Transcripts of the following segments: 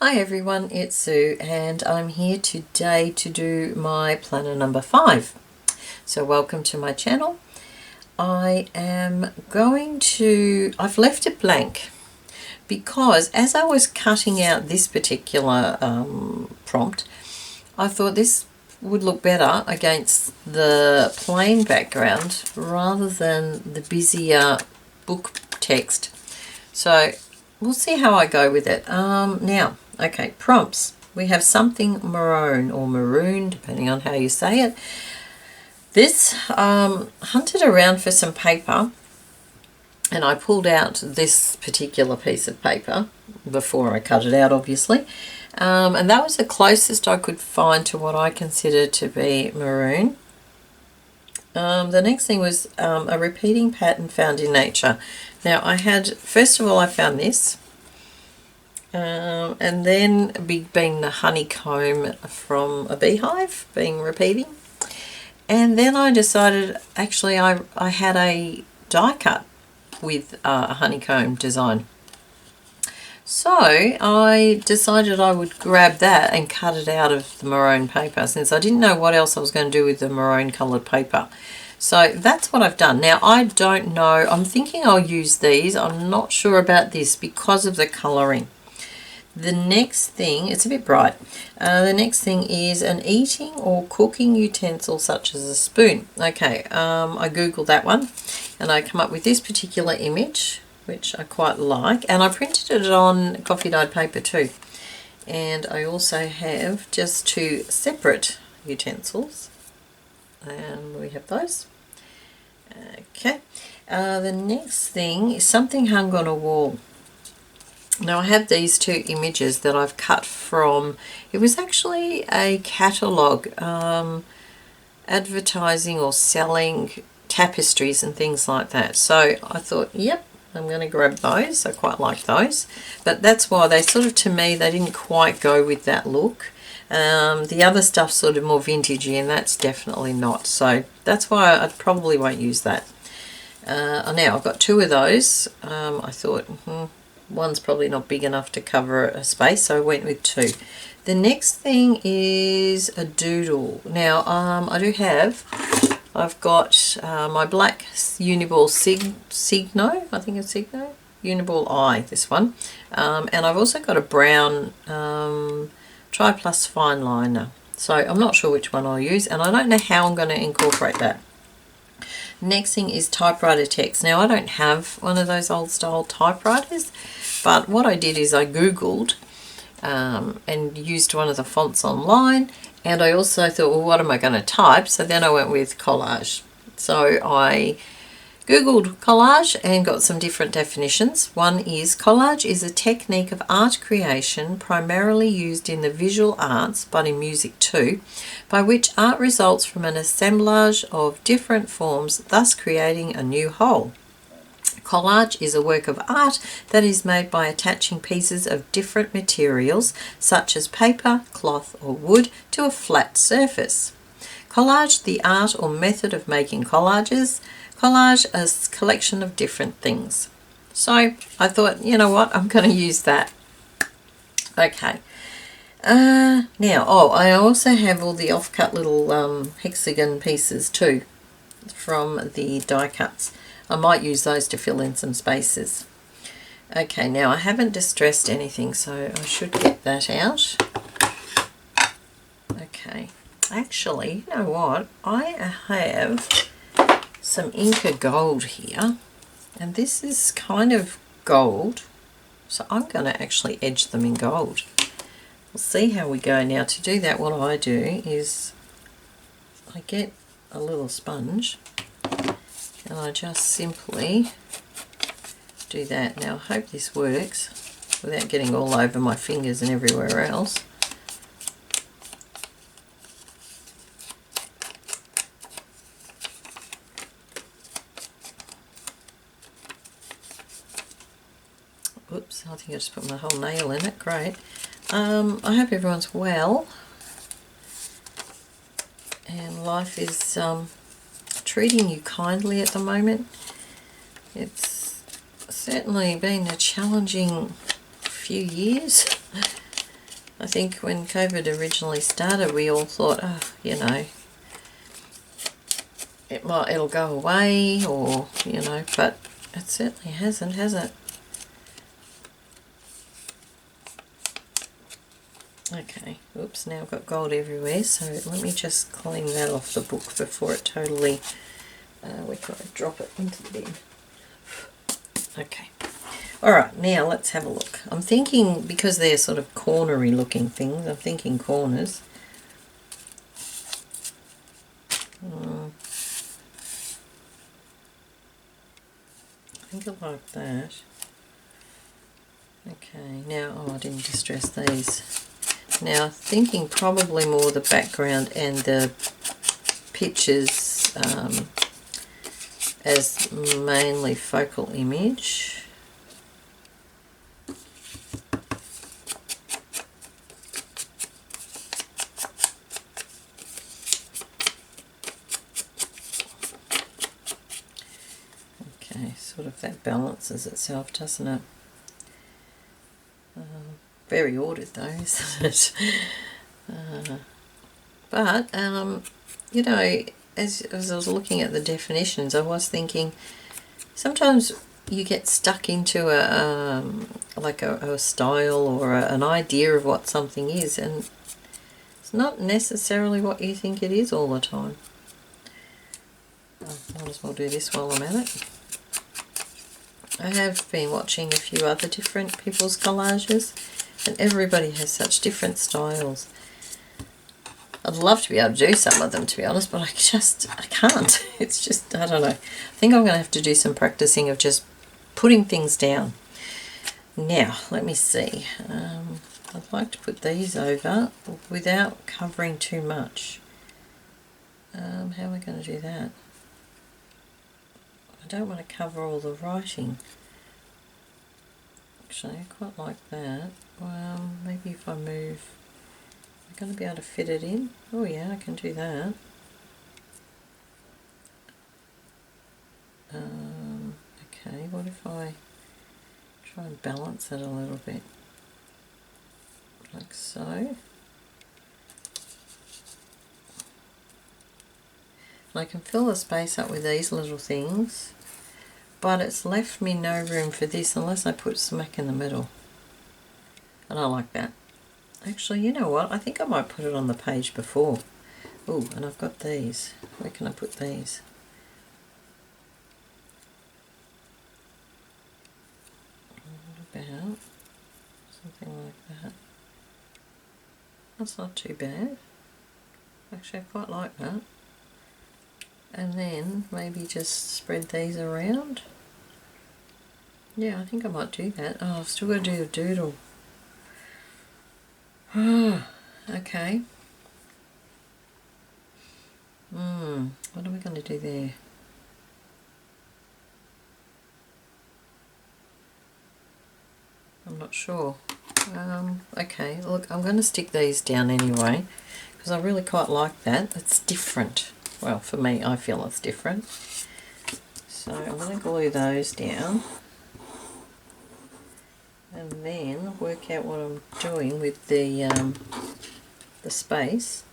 Hi everyone, it's Sue and I'm here today to do my planner number 5. So welcome to my channel. I've left it blank because as I was cutting out this particular prompt, I thought this would look better against the plain background rather than the busier book text. So we'll see how I go with it. Now, okay, prompts. We have something maroon or maroon, depending on how you say it. This, hunted around for some paper, and I pulled out this particular piece of paper before I cut it out, obviously. And that was the closest I could find to what I consider to be maroon. The next thing was a repeating pattern found in nature. Now first of all I found this, and then being the honeycomb from a beehive being repeating. And then I decided actually I had a die cut with a honeycomb design. So I decided I would grab that and cut it out of the maroon paper since I didn't know what else I was going to do with the maroon coloured paper. So that's what I've done. Now I don't know, I'm thinking I'll use these. I'm not sure about this because of the colouring. The next thing, it's a bit bright. The next thing is an eating or cooking utensil such as a spoon. Okay, I googled that one and I come up with this particular image, which I quite like, and I printed it on coffee dyed paper too. And I also have just 2 separate utensils, and we have those. Okay, the next thing is something hung on a wall. Now I have these 2 images that I've cut from, it was actually a catalogue advertising or selling tapestries and things like that. So I thought, yep, I'm going to grab those. I quite like those. But that's why they sort of, to me, they didn't quite go with that look. The other stuff's sort of more vintagey and that's definitely not. So that's why I probably won't use that. Now I've got 2 of those. I thought, one's probably not big enough to cover a space, so I went with 2. The next thing is a doodle. Now I've got my black Uniball Signo, I think it's Signo, Uniball Eye, this one. And I've also got a brown Tri Plus fine liner. So I'm not sure which one I'll use, and I don't know how I'm going to incorporate that. Next thing is typewriter text. Now I don't have one of those old style typewriters, but what I did is I googled and used one of the fonts online, and I also thought, well, what am I going to type? So then I went with collage. So I googled collage and got some different definitions. One is collage is a technique of art creation primarily used in the visual arts, but in music too, by which art results from an assemblage of different forms, thus creating a new whole. Collage is a work of art that is made by attaching pieces of different materials, such as paper, cloth, or wood, to a flat surface. Collage, the art or method of making collages. Collage, a collection of different things. So I thought, you know what, I'm going to use that. Okay. Now, I also have all the off-cut little hexagon pieces too from the die cuts. I might use those to fill in some spaces. Okay, now I haven't distressed anything, so I should get that out. Okay, actually, you know what? I have some Inca gold here, and this is kind of gold, so I'm going to actually edge them in gold. We'll see how we go. Now to do that, what I do is I get a little sponge and I just simply do that. Now I hope this works without getting all over my fingers and everywhere else. Oops, I think I just put my whole nail in it. Great. I hope everyone's well and life is treating you kindly at the moment. It's certainly been a challenging few years. I think when COVID originally started, we all thought, oh, you know, it'll go away, or, you know, but it certainly hasn't, has it? Okay, oops, now I've got gold everywhere, so let me just clean that off the book before it totally, we've got to drop it into the bin. Okay, alright, now let's have a look. I'm thinking, because they're sort of cornery looking things, I'm thinking corners. I think I like that. Okay, now, oh, I didn't distress these. Now, thinking probably more the background and the pictures as mainly focal image. Okay, sort of that balances itself, doesn't it? Very ordered though, isn't it? But, you know, as I was looking at the definitions, I was thinking sometimes you get stuck into a style or an idea of what something is, and it's not necessarily what you think it is all the time. Might as well do this while I'm at it. I have been watching a few other different people's collages, and everybody has such different styles. I'd love to be able to do some of them, to be honest, but I can't. It's just, I don't know. I think I'm going to have to do some practicing of just putting things down. Now, let me see. I'd like to put these over without covering too much. How am I going to do that? I don't want to cover all the writing. Actually, I quite like that. Well, maybe if I move, I'm going to be able to fit it in. Oh yeah, I can do that. Okay, what if I try and balance it a little bit? Like so. And I can fill the space up with these little things, but it's left me no room for this unless I put smack in the middle. And I like that. Actually, you know what? I think I might put it on the page before. Oh, and I've got these. Where can I put these? What about something like that? That's not too bad. Actually, I quite like that. And then maybe just spread these around. Yeah, I think I might do that. Oh, I've still got to do the doodle. Okay. What are we going to do there? I'm not sure. Okay, look, I'm going to stick these down anyway, because I really quite like that. It's different. Well, for me, I feel it's different. So I'm going to glue those down. And then work out what I'm doing with the space.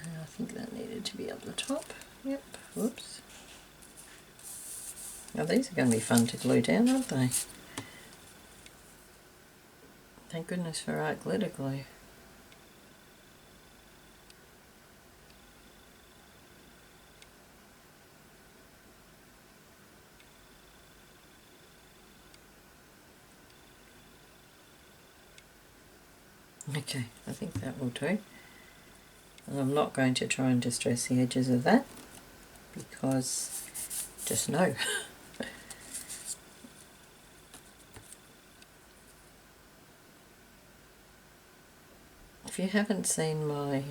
I think that needed to be up the top. Yep, whoops. Now these are going to be fun to glue down, aren't they? Thank goodness for art glitter glue. Okay, I think that will do. And I'm not going to try and distress the edges of that, because just no. If you haven't seen my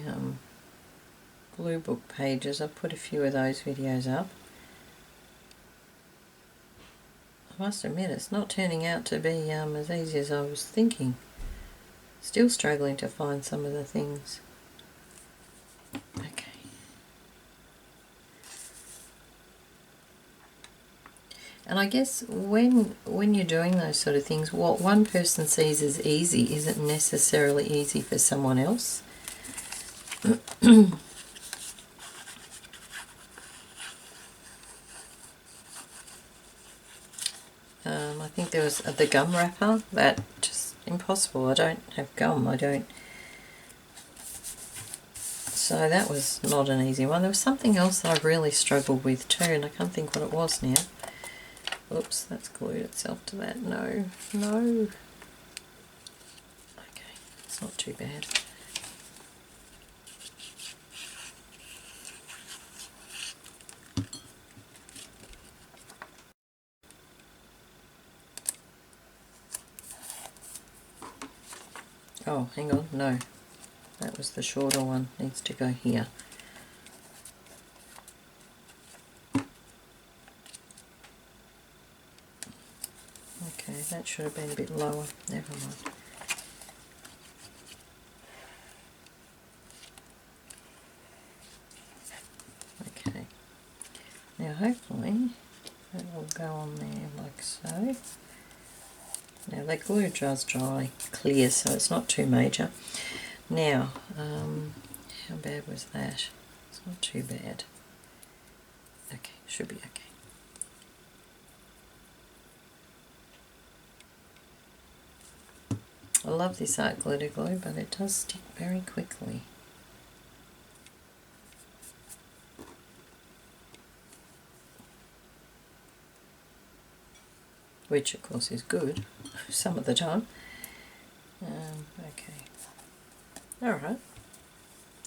Blue Book pages, I've put a few of those videos up. I must admit, it's not turning out to be as easy as I was thinking. Still struggling to find some of the things. Okay. And I guess when you're doing those sort of things, what one person sees as easy isn't necessarily easy for someone else. I think there was the gum wrapper, that just impossible. I don't have gum, I don't. So that was not an easy one. There was something else that I really struggled with too, and I can't think what it was now. Oops, that's glued itself to that. No, no. Okay, it's not too bad. Oh, hang on, no. That was the shorter one, needs to go here. Okay, that should have been a bit lower, never mind. Okay, now hopefully that will go on there like so. Now the glue does dry clear, so it's not too major. Now, how bad was that? It's not too bad. Okay, should be okay. I love this art glitter glue, but it does stick very quickly. Which of course is good some of the time. Okay. Alright.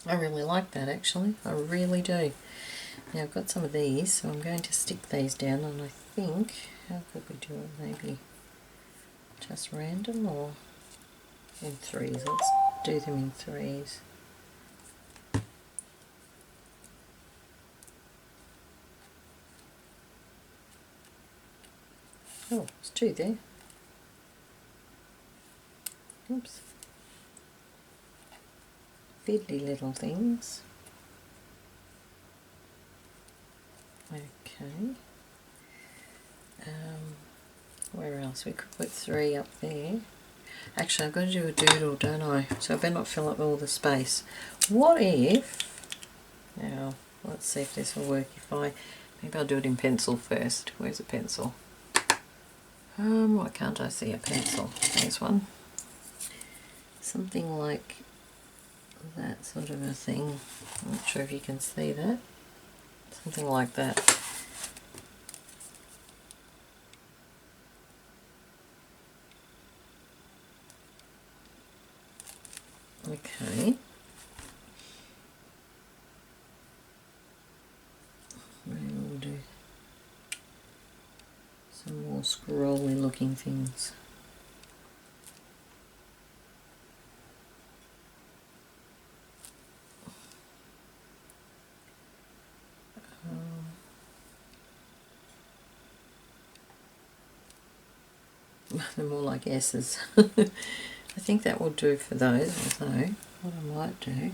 I really like that actually. I really do. Now I've got some of these, so I'm going to stick these down, and I think, how could we do it? Maybe just random or in threes. Let's do them in threes. Oh, there's two there. Oops. Fiddly little things. Okay. Where else? We could put three up there. Actually, I've got to do a doodle, don't I? So I better not fill up all the space. What if... Now, let's see if this will work. Maybe I'll do it in pencil first. Where's a pencil? Why can't I see a pencil? There's one. Something like that sort of a thing. I'm not sure if you can see that. Something like that. Okay. Maybe we'll do some more scrolly looking things. They're more like S's. I think that will do for those, although what I might do,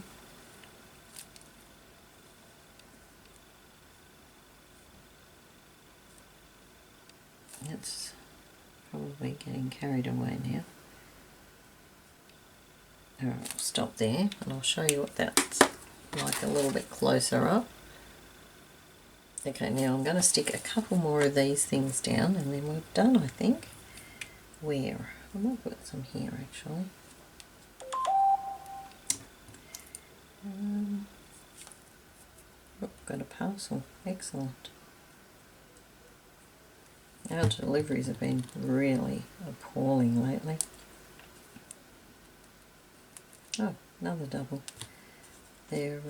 it's probably getting carried away now. Alright, I'll stop there and I'll show you what that's like a little bit closer up. Okay, now I'm going to stick a couple more of these things down and then we're done, I think. Where? I might put some here actually. Oh, got a parcel. Excellent. Our deliveries have been really appalling lately. Oh, another double. They're,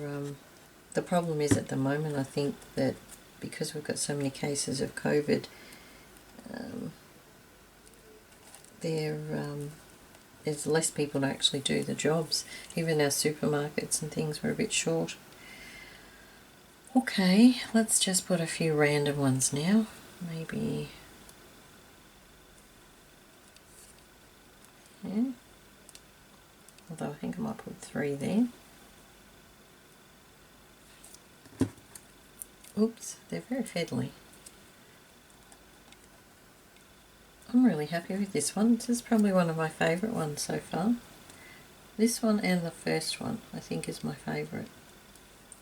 the problem is at the moment, I think that because we've got so many cases of COVID, there's less people to actually do the jobs. Even our supermarkets and things were a bit short. Okay, let's just put a few random ones now. Maybe... yeah. Although I think I might put three there. Oops, they're very fiddly. I'm really happy with this one. This is probably one of my favourite ones so far. This one and the first one I think is my favourite.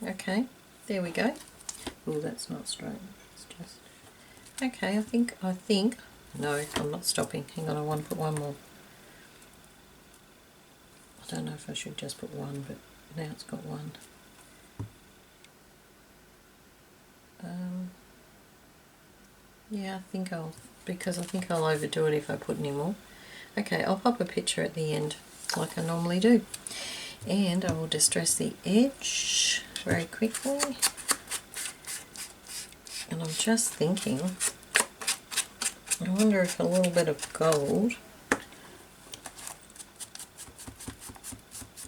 Okay, there we go. Oh, that's not straight. It's just okay. I think. No, I'm not stopping. Hang on, I want to put one more. I don't know if I should just put one, but now it's got one. Yeah, I think because I think I'll overdo it if I put any more. Okay, I'll pop a picture at the end like I normally do. And I will distress the edge very quickly. And I'm just thinking, I wonder if a little bit of gold,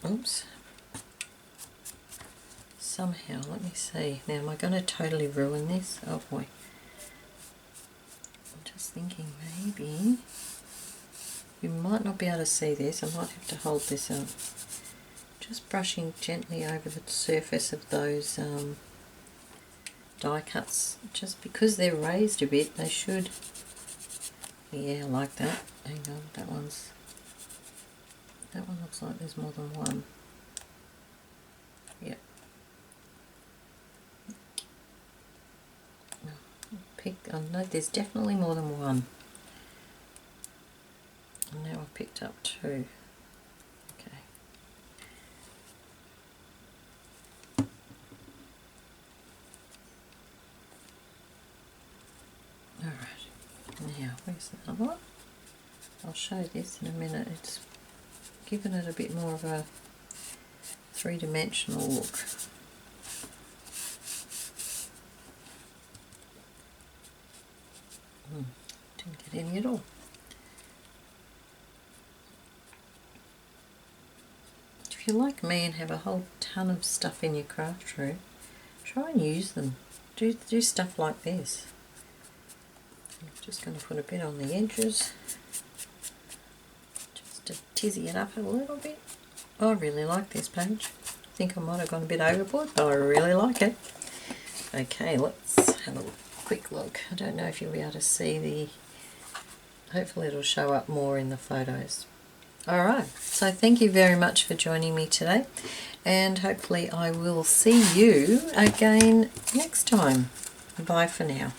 oops, somehow, let me see. Now, am I going to totally ruin this? Oh boy. I'm just thinking maybe you might not be able to see this. I might have to hold this up. Just brushing gently over the surface of those die cuts. Just because they're raised a bit, they should. Yeah, like that. Hang on, that one looks like there's more than one. Yep. I know there's definitely more than one. And now I've picked up two. Okay. Alright. Now, where's the other one? I'll show this in a minute. It's given it a bit more of a three-dimensional look. Didn't get any at all. If you're like me and have a whole ton of stuff in your craft room, try and use them. Do stuff like this. I'm just going to put a bit on the edges, just to tizzy it up a little bit. I really like this page. I think I might have gone a bit overboard, but I really like it. Okay, let's have a quick look. I don't know if you'll be able to see the... Hopefully it'll show up more in the photos. Alright, so thank you very much for joining me today, and hopefully I will see you again next time. Bye for now.